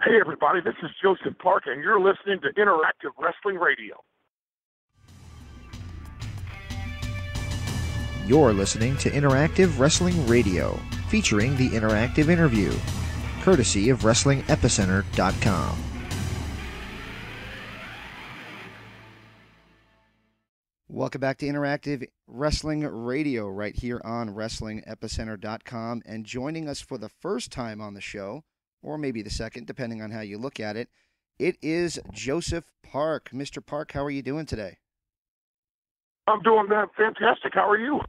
Hey, everybody, this is Joseph Park, and you're listening to Interactive Wrestling Radio. You're listening to Interactive Wrestling Radio, featuring the Interactive Interview, courtesy of WrestlingEpicenter.com. Welcome back to Interactive Wrestling Radio right here on WrestlingEpicenter.com. And joining us for the first time on the show, or maybe the second, depending on how you look at it, it is Joseph Park. Mr. Park, how are you doing today? I'm doing fantastic. How are you?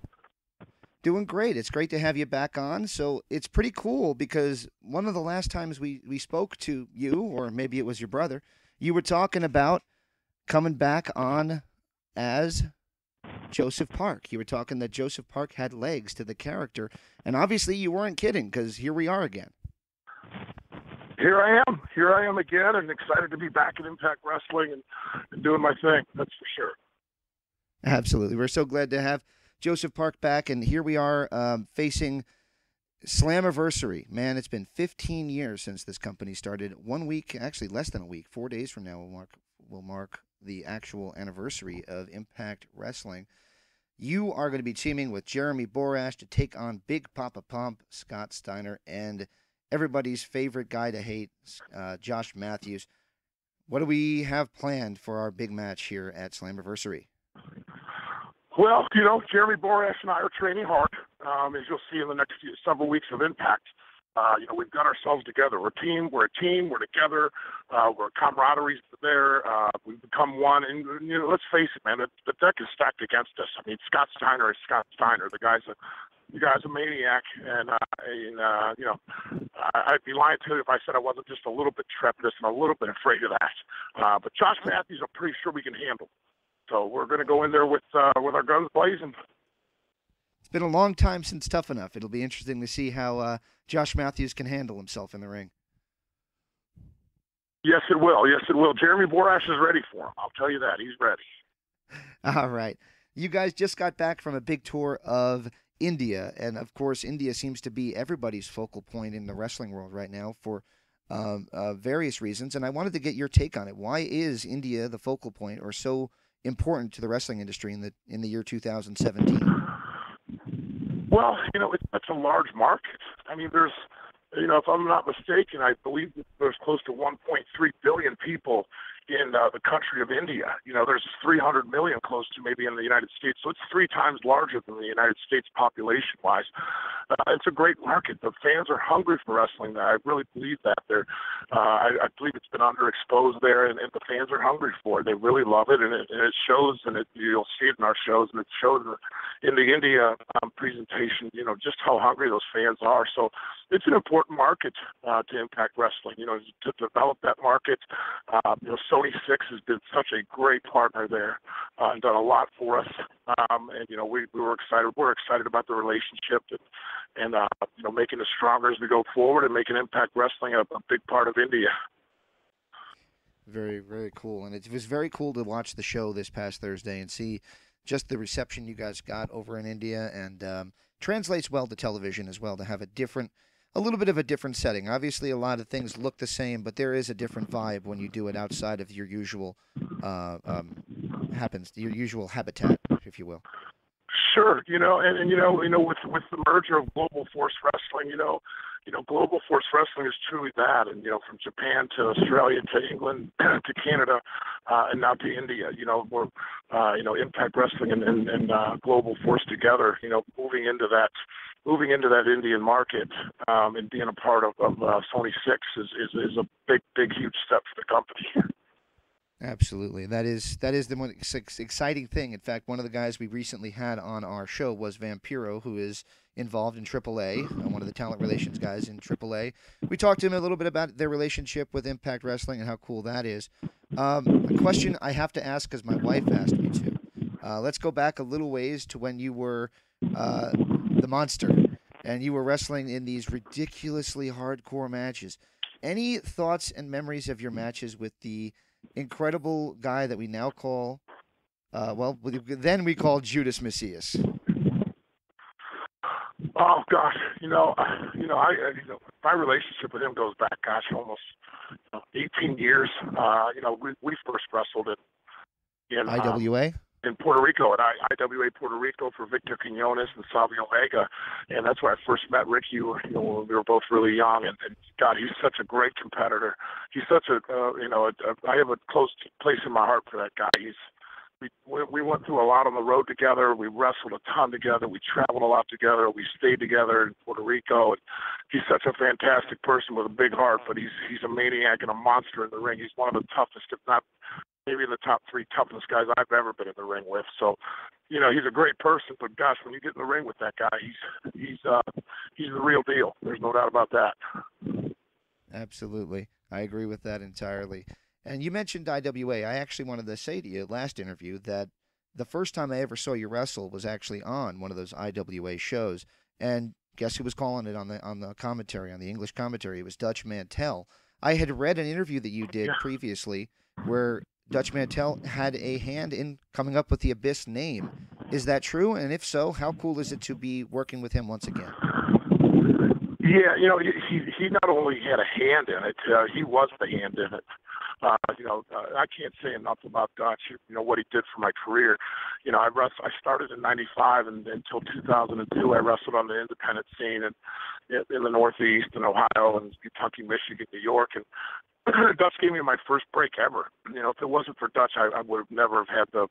Doing great. It's great to have you back on. So it's pretty cool because one of the last times we spoke to you, or maybe it was your brother, you were talking about coming back on as Joseph Park. You were talking that Joseph Park had legs to the character, and obviously you weren't kidding because here we are again. Here I am again, and excited to be back at Impact Wrestling and doing my thing. That's for sure. Absolutely. We're so glad to have Joseph Park back, and here we are facing Slammiversary. Man, it's been 15 years since this company started. 1 week, actually less than a week, 4 days from now will mark the actual anniversary of Impact Wrestling. You are going to be teaming with Jeremy Borash to take on Big Papa Pump, Scott Steiner, and everybody's favorite guy to hate, Josh Matthews. What do we have planned for our big match here at Slammiversary? Well, Jeremy Borash and I are training hard, as you'll see in the next several weeks of Impact. We've got ourselves together. We're a team. We're together. We're camaraderie there. We've become one. And, let's face it, man, the deck is stacked against us. I mean, Scott Steiner is Scott Steiner. The guy's a maniac. And, I'd be lying to you if I said I wasn't just a little bit trepidous and a little bit afraid of that. But Josh Matthews, I'm pretty sure we can handle. So we're going to go in there with our guns blazing. It's been a long time since Tough Enough. It'll be interesting to see how Josh Matthews can handle himself in the ring. Yes, it will. Yes, it will. Jeremy Borash is ready for him. I'll tell you that. He's ready. All right. You guys just got back from a big tour of India, and, of course, India seems to be everybody's focal point in the wrestling world right now for various reasons, and I wanted to get your take on it. Why is India the focal point or so important to the wrestling industry in the year 2017? Well, it's such a large market. I mean, there's, if I'm not mistaken, I believe there's close to 1.3 billion people in the country of India. There's 300 million close to maybe in the United States. So it's 3 times larger than the United States population-wise. It's a great market. The fans are hungry for wrestling there. I really believe that. I believe it's been underexposed there, and the fans are hungry for it. They really love it, and it shows, and you'll see it in our shows, and it shows in the India presentation, just how hungry those fans are. So it's an important market to Impact Wrestling, to develop that market. Sony 6 has been such a great partner there and done a lot for us. We were excited. We're excited about the relationship and making it stronger as we go forward and making Impact Wrestling a big part of India. Very, very cool. And it was very cool to watch the show this past Thursday and see just the reception you guys got over in India, and translates well to television as well to have a little bit of a different setting. Obviously, a lot of things look the same, but there is a different vibe when you do it outside of your usual your usual habitat, if you will. Sure, with the merger of Global Force Wrestling, Global Force Wrestling is truly that, and from Japan to Australia to England to Canada, and now to India. We're Impact Wrestling and Global Force together. Moving into that Indian market and being a part of Sony 6 is a big, huge step for the company. Absolutely. That is the one exciting thing. In fact, one of the guys we recently had on our show was Vampiro, who is involved in AAA, one of the talent relations guys in AAA. We talked to him a little bit about their relationship with Impact Wrestling and how cool that is. A question I have to ask because my wife asked me to. Let's go back a little ways to when you were the Monster and you were wrestling in these ridiculously hardcore matches. Any thoughts and memories of your matches with the incredible guy that we now call, then we called Judas Messias? Oh gosh, my relationship with him goes back, almost 18 years. We first wrestled IWA? In Puerto Rico, at IWA Puerto Rico for Victor Quinones and Savio Vega, and that's where I first met Ricky. When we were both really young, and God, he's such a great competitor. He's such I have a close place in my heart for that guy. We went through a lot on the road together. We wrestled a ton together. We traveled a lot together. We stayed together in Puerto Rico. And he's such a fantastic person with a big heart, but he's a maniac and a monster in the ring. He's one of the toughest, if not maybe the top 3 toughest guys I've ever been in the ring with. So, he's a great person, but gosh, when you get in the ring with that guy, he's the real deal. There's no doubt about that. Absolutely. I agree with that entirely. And you mentioned IWA. I actually wanted to say to you last interview that the first time I ever saw you wrestle was actually on one of those IWA shows. And guess who was calling it on the commentary, on the English commentary? It was Dutch Mantell. I had read an interview that you did previously where Dutch Mantell had a hand in coming up with the Abyss name. Is that true? And if so, how cool is it to be working with him once again? Yeah, he not only had a hand in it, he was the hand in it. I can't say enough about Dutch, what he did for my career. I started in 95 and until 2002, I wrestled on the independent scene in the Northeast and Ohio and Kentucky, Michigan, New York. And Dutch gave me my first break ever. If it wasn't for Dutch, I would have never have had the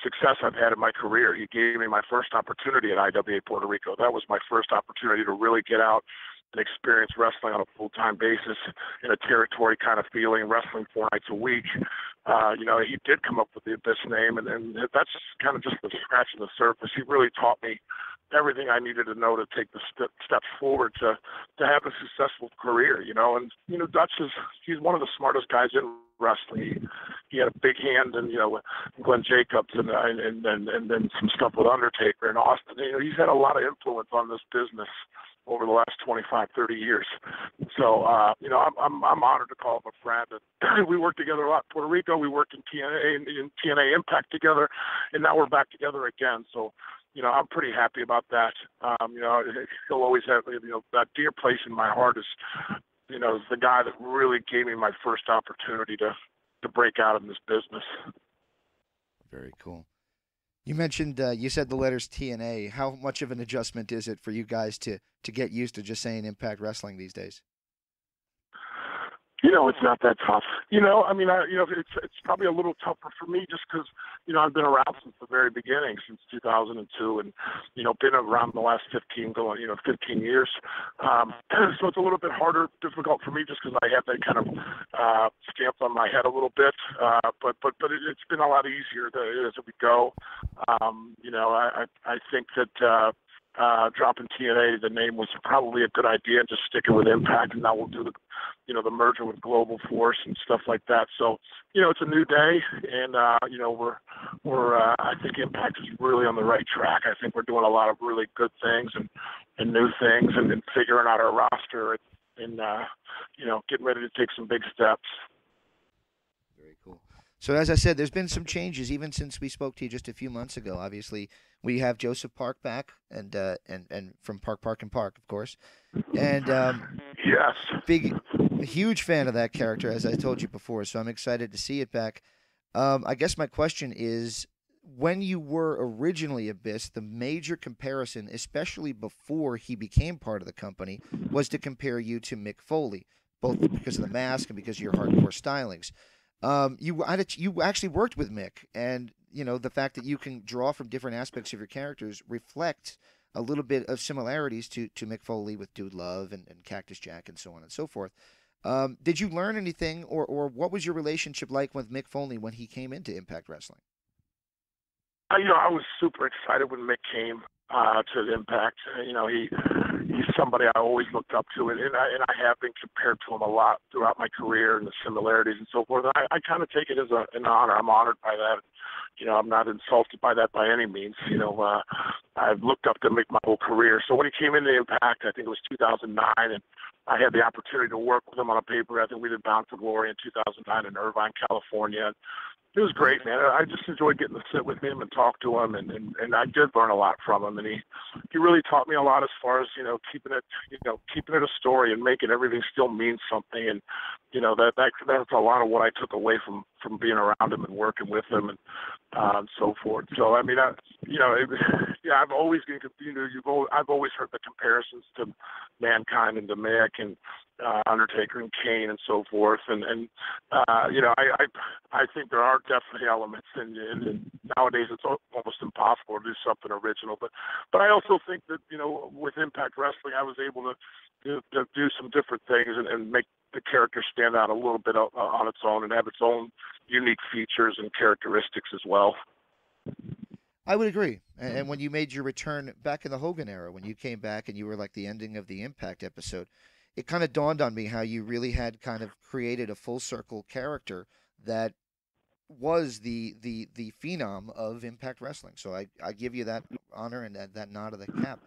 success I've had in my career. He gave me my first opportunity at IWA Puerto Rico. That was my first opportunity to really get out and experience wrestling on a full-time basis in a territory kind of feeling, wrestling 4 nights a week. He did come up with the Abyss name, and that's kind of just the scratch of the surface. He really taught me everything I needed to know to take the steps forward to have a successful career, And, Dutch he's one of the smartest guys in wrestling. He had a big hand in, Glenn Jacobs and then some stuff with Undertaker and Austin. He's had a lot of influence on this business over the last 25, 30 years. So, I'm honored to call him a friend. And we worked together a lot. Puerto Rico, we worked in TNA Impact together, and now we're back together again. So, I'm pretty happy about that. He'll always have, that dear place in my heart is the guy that really gave me my first opportunity to break out in this business. Very cool. You mentioned, you said the letters TNA. How much of an adjustment is it for you guys to get used to just saying Impact Wrestling these days? It's not that tough. It's probably a little tougher for me just because, I've been around since the very beginning, since 2002, and, been around the last 15 years. So it's a little bit difficult for me just because I have that kind of stamp on my head a little bit. But it's been a lot easier as we go. I think that dropping TNA, the name was probably a good idea, and just sticking with Impact, and now we'll do the merger with Global Force and stuff like that. So, it's a new day, and we're I think Impact is really on the right track. I think we're doing a lot of really good things and new things, and figuring out our roster and getting ready to take some big steps. Very cool. So as I said, there's been some changes even since we spoke to you just a few months ago. Obviously, we have Joseph Park back, and from Park and Park, of course, and yes, huge fan of that character, as I told you before. So I'm excited to see it back. I guess my question is, when you were originally Abyss, the major comparison, especially before he became part of the company, was to compare you to Mick Foley, both because of the mask and because of your hardcore stylings. You actually worked with Mick, and the fact that you can draw from different aspects of your characters reflects a little bit of similarities to Mick Foley with Dude Love and Cactus Jack and so on and so forth. Did you learn anything, or what was your relationship like with Mick Foley when he came into Impact Wrestling? I was super excited when Mick came to Impact. He's somebody I always looked up to, and I have been compared to him a lot throughout my career, and the similarities and so forth. And I kind of take it as an honor. I'm honored by that. I'm not insulted by that by any means. I've looked up to Mick my whole career. So when he came into Impact, I think it was 2009, and I had the opportunity to work with him on a paper. I think we did Bound for Glory in 2009 in Irvine, California. It was great, man. I just enjoyed getting to sit with him and talk to him, and I did learn a lot from him. And he really taught me a lot as far as keeping it a story and making everything still mean something. And that's a lot of what I took away from being around him and working with him and so forth. So I mean, I've always been, I've always heard the comparisons to Mankind and to Mick and Undertaker and Kane and so forth, and I think there are definitely elements, and nowadays it's almost impossible to do something original. But I also think that with Impact Wrestling, I was able to do some different things and make the character stand out a little bit on its own and have its own unique features and characteristics as well. I would agree. And when you made your return back in the Hogan era, when you came back and you were like the ending of the Impact episode, it kind of dawned on me how you really had kind of created a full circle character that was the phenom of Impact Wrestling. So I give you that honor and that nod of the cap.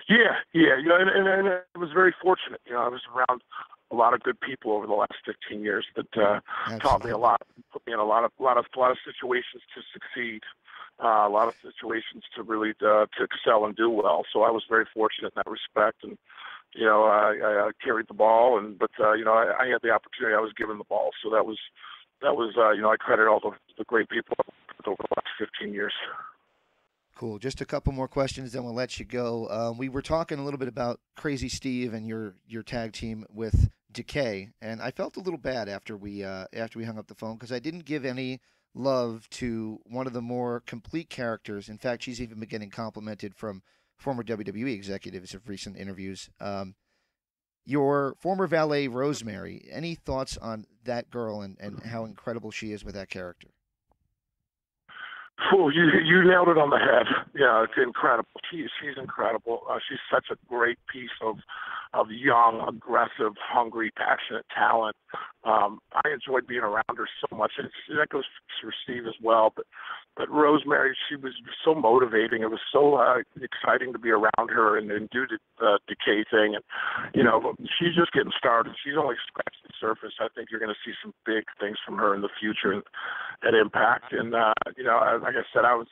Yeah, and it was very fortunate. I was around a lot of good people over the last 15 years that taught me a lot, put me in a lot of situations to succeed, a lot of situations to really to excel and do well. So I was very fortunate in that respect, and I carried the ball, but I had the opportunity. I was given the ball, so that was I credit all the great people over the last 15 years. Cool. Just a couple more questions, then we'll let you go. We were talking a little bit about Crazy Steve and your tag team with Decay, and I felt a little bad after we hung up the phone because I didn't give any love to one of the more complete characters. In fact, she's even been getting complimented from former WWE executives of recent interviews. Your former valet, Rosemary, any thoughts on that girl and how incredible she is with that character? Oh, you nailed it on the head. Yeah, it's incredible. She's incredible. She's such a great piece of young, aggressive, hungry, passionate talent. I enjoyed being around her so much. And that goes for Steve as well. But Rosemary, she was so motivating. It was so exciting to be around her and do the Decay thing. And she's just getting started. She's only scratched the surface. I think you're going to see some big things from her in the future at Impact. And like I said, I was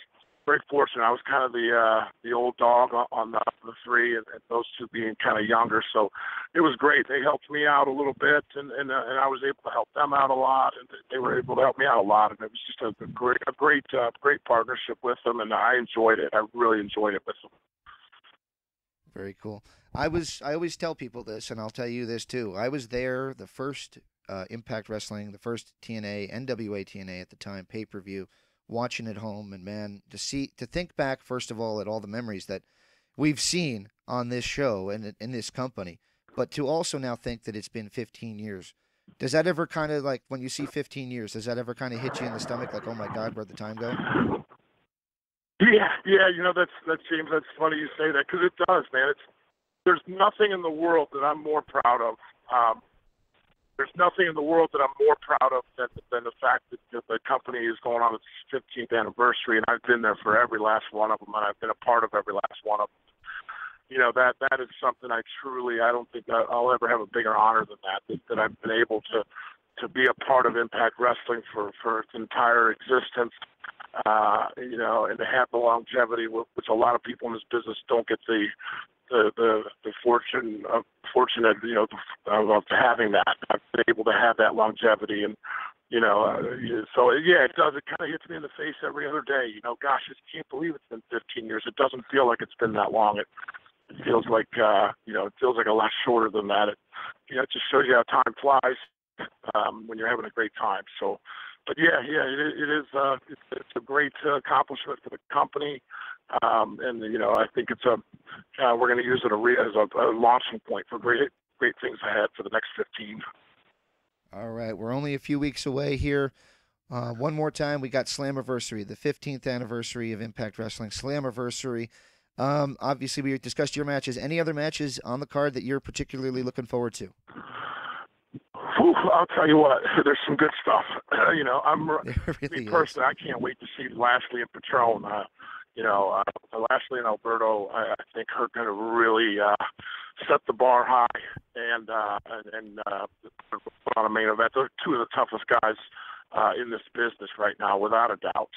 very fortunate. I was kind of the old dog on the three, and those two being kind of younger. So it was great. They helped me out a little bit, and I was able to help them out a lot, and they were able to help me out a lot. And it was just a great partnership with them, and I enjoyed it. I really enjoyed it with them. Very cool. I always tell people this, and I'll tell you this too. I was there the first Impact Wrestling, the first TNA, NWA TNA at the time, pay-per-view, watching at home, and man, to think back first of all at all the memories that we've seen on this show and in this company, but to also now think that it's been 15 years. Does that ever kind of, like, when you see 15 years, does that ever kind of hit you in the stomach, like, oh my God, where'd the time go? Yeah, that's James. That's funny you say that, because it does, man. There's nothing in the world that I'm more proud of. There's nothing in the world that I'm more proud of than the fact that the company is going on its 15th anniversary, and I've been there for every last one of them, and I've been a part of every last one of them. That is something I don't think I'll ever have a bigger honor than that I've been able to be a part of Impact Wrestling for its entire existence, and to have the longevity, which a lot of people in this business don't get the fortunate of having that. I've been able to have that longevity, and so yeah, it does. It kind of hits me in the face every other day. Gosh, I can't believe it's been 15 years. It doesn't feel like it's been that long. It feels like it feels like a lot shorter than that. It just shows you how time flies when you're having a great time. So, but yeah, it is. It's a great accomplishment for the company. And I think it's we're going to use it as a launching point for great things ahead for the next 15. All right, we're only a few weeks away here. One more time, we got Slammiversary, the 15th anniversary of Impact Wrestling. Slammiversary. Obviously, we discussed your matches. Any other matches on the card that you're particularly looking forward to? I'll tell you what, there's some good stuff. Really me personally, I can't wait to see Lashley and Patron. Lashley and Alberto, I think are going to really set the bar high and put on a main event. They're two of the toughest guys in this business right now, without a doubt.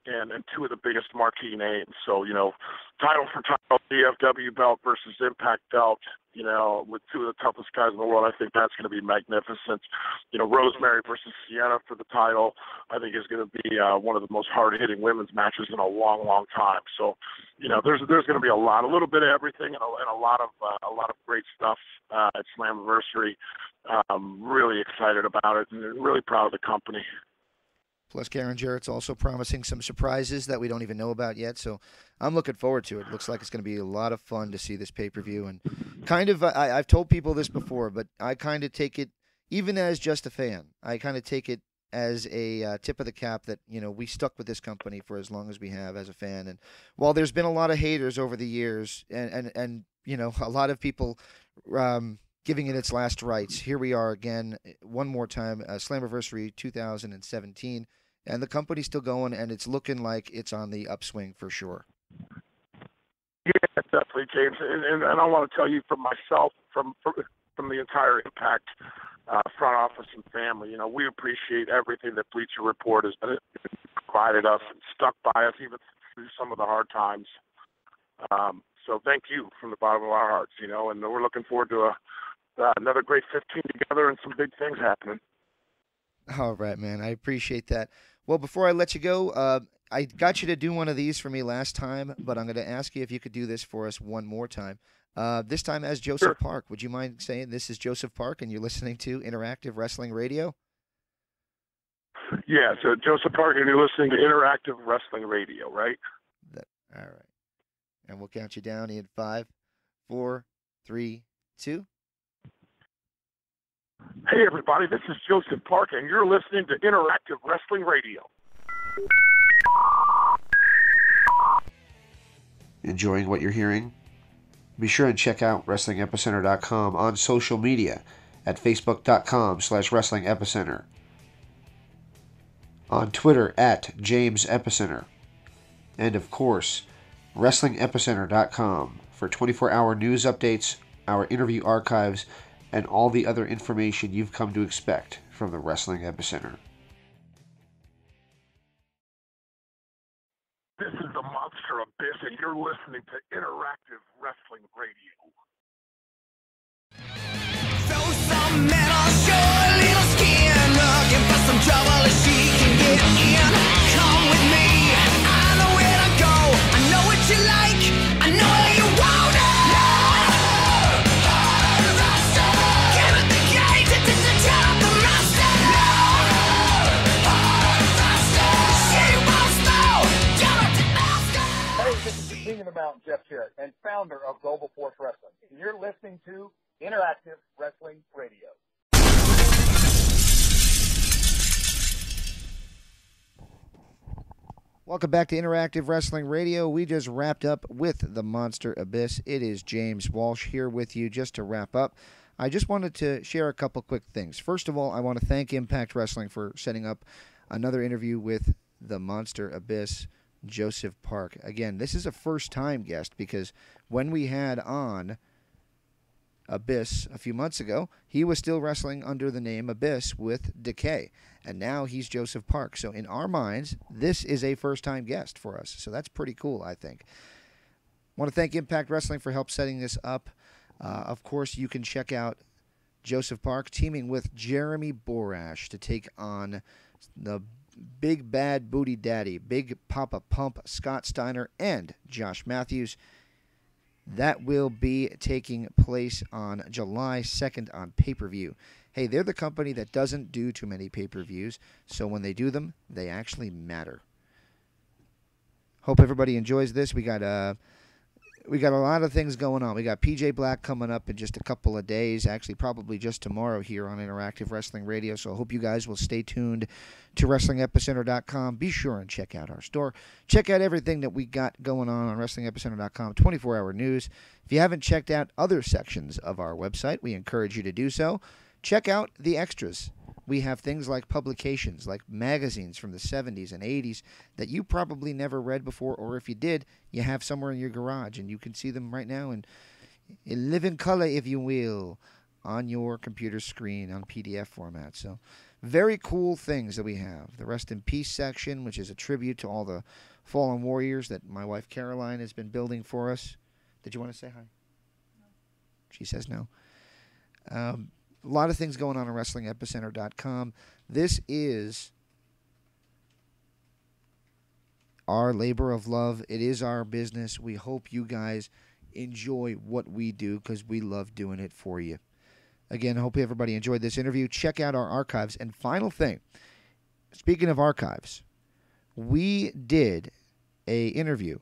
And two of the biggest marquee names. So, title for title, DFW belt versus Impact belt, with two of the toughest guys in the world. I think that's going to be magnificent. Rosemary versus Sienna for the title, I think is going to be one of the most hard-hitting women's matches in a long, long time. So, there's going to be a little bit of everything, and a lot of great stuff at Slammiversary. I'm really excited about it and really proud of the company. Plus, Karen Jarrett's also promising some surprises that we don't even know about yet, so I'm looking forward to it. Looks like it's going to be a lot of fun to see this pay-per-view, and kind of, I've told people this before, but I kind of take it, even as just a fan, I kind of take it as a tip of the cap that, we stuck with this company for as long as we have as a fan, and while there's been a lot of haters over the years, and a lot of people giving it its last rites, here we are again, one more time, Slammiversary 2017, and the company's still going, and it's looking like it's on the upswing for sure. Yeah, definitely, James. And I want to tell you from myself, from the entire Impact front office and family, we appreciate everything that Bleacher Report has provided us and stuck by us even through some of the hard times. So thank you from the bottom of our hearts, and we're looking forward to another great 15 together and some big things happening. All right, man. I appreciate that. Well, before I let you go, I got you to do one of these for me last time, but I'm going to ask you if you could do this for us one more time. This time as Joseph Sure. Park. Would you mind saying this is Joseph Park and you're listening to Interactive Wrestling Radio? Yeah, so Joseph Park, and you're listening to Interactive Wrestling Radio, right? All right. And we'll count you down in 5, 4, 3, 2. Hey, everybody, this is Joseph Park, and you're listening to Interactive Wrestling Radio. Enjoying what you're hearing? Be sure and check out WrestlingEpicenter.com on social media at Facebook.com/WrestlingEpicenter, on Twitter at James Epicenter, and of course, WrestlingEpicenter.com for 24-hour news updates, our interview archives, and all the other information you've come to expect from the Wrestling Epicenter. This is the Monster Abyss, and you're listening to Interactive Wrestling Radio. Throw some metal, show a little skin, looking for some trouble if she can get in. Come with me, I know where to go, I know what you like, I know how you want it. Give it the gate, turn up the master. She won't slow, give it to master. Hey, this is the King of the Mountain, Jeff Jarrett, and founder of Global Force Wrestling. And you're listening to Interactive Wrestling Radio. Welcome back to Interactive Wrestling Radio. We just wrapped up with the Monster Abyss. It is James Walsh here with you just to wrap up. I just wanted to share a couple quick things. First of all, I want to thank Impact Wrestling for setting up another interview with the Monster Abyss, Joseph Park. Again, this is a first-time guest because when we had on Abyss a few months ago, he was still wrestling under the name Abyss with Decay, and now he's Joseph Park. So in our minds, this is a first-time guest for us, so that's pretty cool, I think. I want to thank Impact Wrestling for help setting this up. Of course, you can check out Joseph Park teaming with Jeremy Borash to take on the Big Bad Booty Daddy, Big Papa Pump, Scott Steiner, and Josh Matthews. That will be taking place on July 2nd on pay-per-view. Hey, they're the company that doesn't do too many pay-per-views, so when they do them, they actually matter. Hope everybody enjoys this. We got a lot of things going on. We got PJ Black coming up in just a couple of days, actually probably just tomorrow here on Interactive Wrestling Radio, so I hope you guys will stay tuned to WrestlingEpicenter.com. Be sure and check out our store. Check out everything that we got going on WrestlingEpicenter.com, 24-hour news. If you haven't checked out other sections of our website, we encourage you to do so. Check out the extras. We have things like publications, like magazines from the 70s and 80s that you probably never read before, or if you did, you have somewhere in your garage, and you can see them right now. And live in color, if you will, on your computer screen on PDF format. So very cool things that we have. The Rest in Peace section, which is a tribute to all the fallen warriors that my wife Caroline has been building for us. Did you want to say hi? No. She says no. A lot of things going on WrestlingEpicenter.com. This is our labor of love. It is our business. We hope you guys enjoy what we do because we love doing it for you. Again, I hope everybody enjoyed this interview. Check out our archives. And final thing, speaking of archives, we did a interview,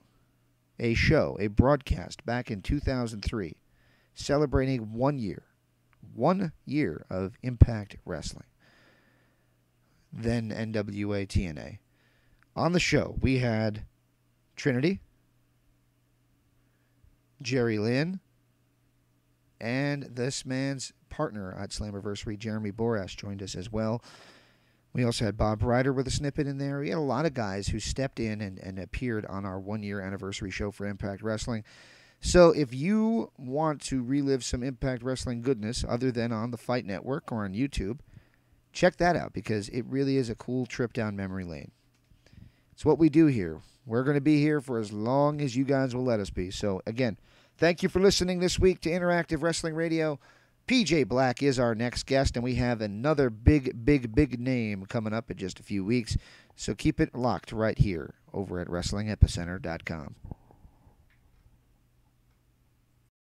a show, a broadcast back in 2003 celebrating 1 year of Impact Wrestling, then NWA TNA. On the show, we had Trinity, Jerry Lynn, and this man's partner at Slammiversary, Jeremy Borash, joined us as well. We also had Bob Ryder with a snippet in there. We had a lot of guys who stepped in and appeared on our 1 year anniversary show for Impact Wrestling. So if you want to relive some Impact Wrestling goodness other than on the Fight Network or on YouTube, check that out because it really is a cool trip down memory lane. It's what we do here. We're going to be here for as long as you guys will let us be. So again, thank you for listening this week to Interactive Wrestling Radio. PJ Black is our next guest, and we have another big name coming up in just a few weeks. So keep it locked right here over at WrestlingEpicenter.com.